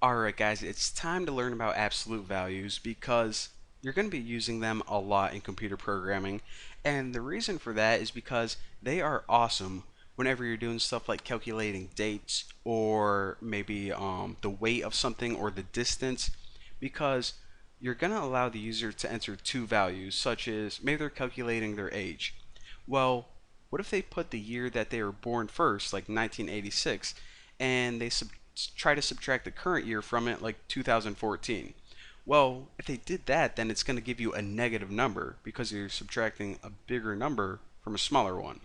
Alright guys, it's time to learn about absolute values because you're going to be using them a lot in computer programming, and the reason for that is because they are awesome whenever you're doing stuff like calculating dates or maybe the weight of something or the distance, because you're going to allow the user to enter two values, such as maybe they're calculating their age. Well, what if they put the year that they were born first, like 1986, and they try to subtract the current year from it, like 2014? Well, if they did that, then it's going to give you a negative number because you're subtracting a bigger number from a smaller one.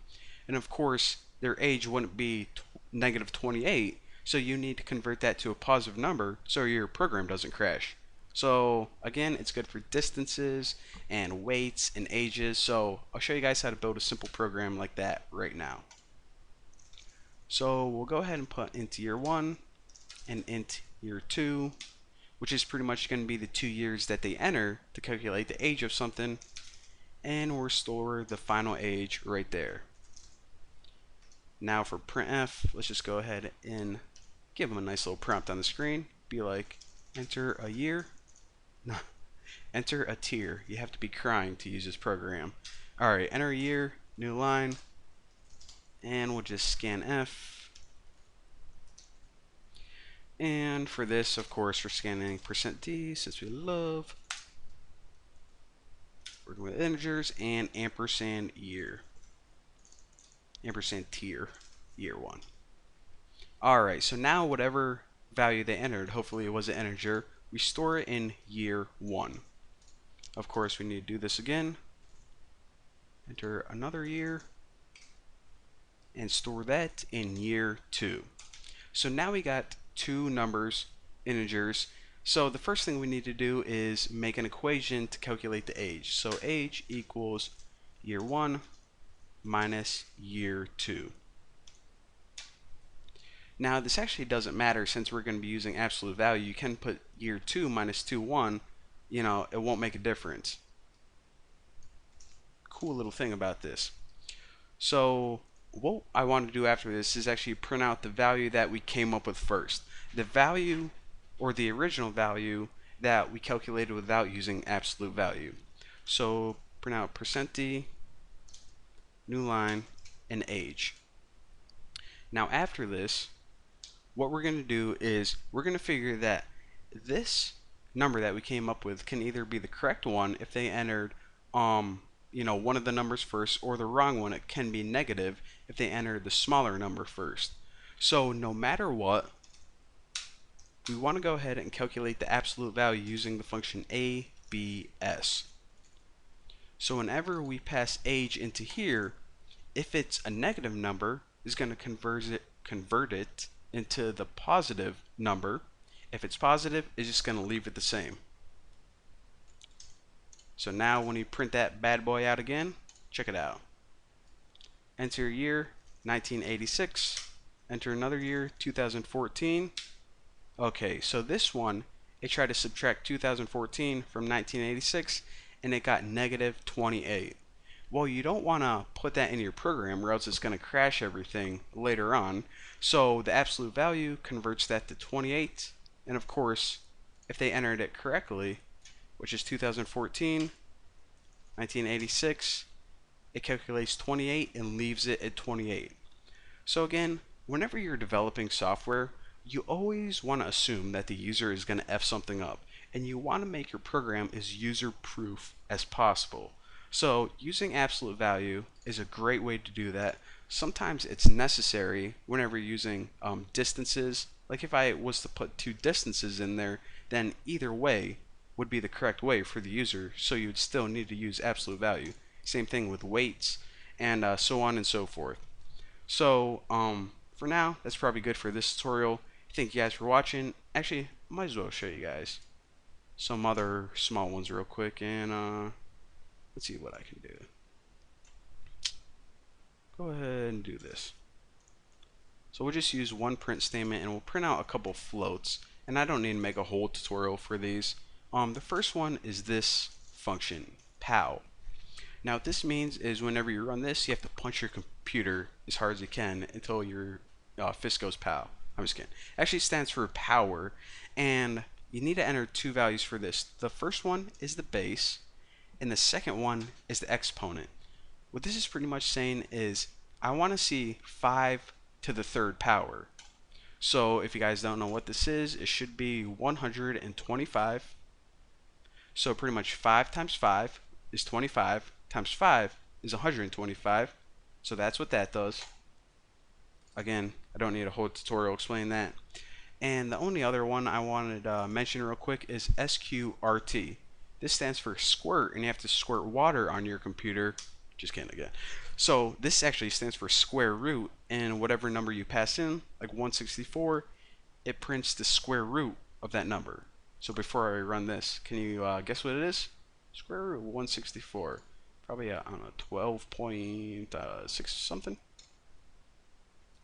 And of course, their age wouldn't be negative 28, so you need to convert that to a positive number so your program doesn't crash. So again, it's good for distances and weights and ages. So I'll show you guys how to build a simple program like that right now. So we'll go ahead and put int year 1 and int year 2, which is pretty much going to be the 2 years that they enter to calculate the age of something, and we'll store the final age right there. Now for printf, let's just go ahead and give them a nice little prompt on the screen. Be like, enter a year. No, enter a tier. You have to be crying to use this program. Alright, enter a year, new line, and we'll just scan F. And for this, of course, we're scanning %d since we love working with integers, and ampersand year. Ampersand tier, year 1. Alright, so now whatever value they entered, hopefully it was an integer, we store it in year 1. Of course, we need to do this again. Enter another year and store that in year 2. So now we got two numbers, integers. So the first thing we need to do is make an equation to calculate the age. So age equals year 1 minus year 2. Now this actually doesn't matter since we're going to be using absolute value. You can put year 2 minus 2 1, you know, it won't make a difference. Cool little thing about this. So what I want to do after this is actually print out the value that we came up with first. The value, or the original value, that we calculated without using absolute value. So print out %d, new line, and age. Now after this, what we're going to do is we're going to figure that this number that we came up with can either be the correct one if they entered one of the numbers first, or the wrong one. It can be negative if they enter the smaller number first. So no matter what, we want to go ahead and calculate the absolute value using the function abs. So whenever we pass age into here, if it's a negative number, is going to convert it into the positive number. If it's positive, it's just going to leave it the same. So now when you print that bad boy out again, check it out. Enter year 1986, enter another year 2014. Okay, so this one, it tried to subtract 2014 from 1986 and it got negative 28. Well, you don't want to put that in your program or else it's going to crash everything later on. So the absolute value converts that to 28, and of course, if they entered it correctly, which is 2014, 1986, it calculates 28 and leaves it at 28. So again, whenever you're developing software, you always want to assume that the user is going to F something up, and you want to make your program as user-proof as possible. So using absolute value is a great way to do that. Sometimes it's necessary whenever you're using distances. Like if I was to put two distances in there, then either way would be the correct way for the user, so you would still need to use absolute value. Same thing with weights, and so on and so forth. So for now, that's probably good for this tutorial. Thank you guys for watching. Actually, might as well show you guys some other small ones real quick, and let's see what I can do. Go ahead and do this. So we'll just use one print statement, and we'll print out a couple floats, and I don't need to make a whole tutorial for these. The first one is this function, pow. Now what this means is whenever you run this, you have to punch your computer as hard as you can until your fist goes pow. I'm just kidding. Actually stands for power, and you need to enter two values for this. The first one is the base, and the second one is the exponent. What this is pretty much saying is I want to see 5 to the third power. So if you guys don't know what this is, it should be 125. So pretty much 5 times 5 is 25 times 5 is 125. So that's what that does. Again, I don't need a whole tutorial explaining that. And the only other one I wanted to mention real quick is SQRT. This stands for squirt, and you have to squirt water on your computer. Just kidding again. So this actually stands for square root, and whatever number you pass in, like 164, it prints the square root of that number. So before I run this, can you guess what it is? Square root of 164. Probably, I don't know, 12.6 something?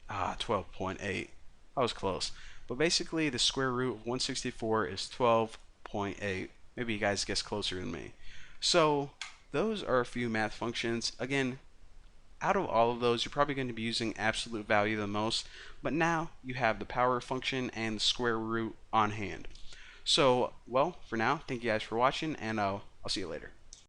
12.8. I was close. But basically, the square root of 164 is 12.8. Maybe you guys guess closer than me. So those are a few math functions. Again, out of all of those, you're probably going to be using absolute value the most, but now you have the power function and the square root on hand. So, well, for now, thank you guys for watching, and I'll see you later.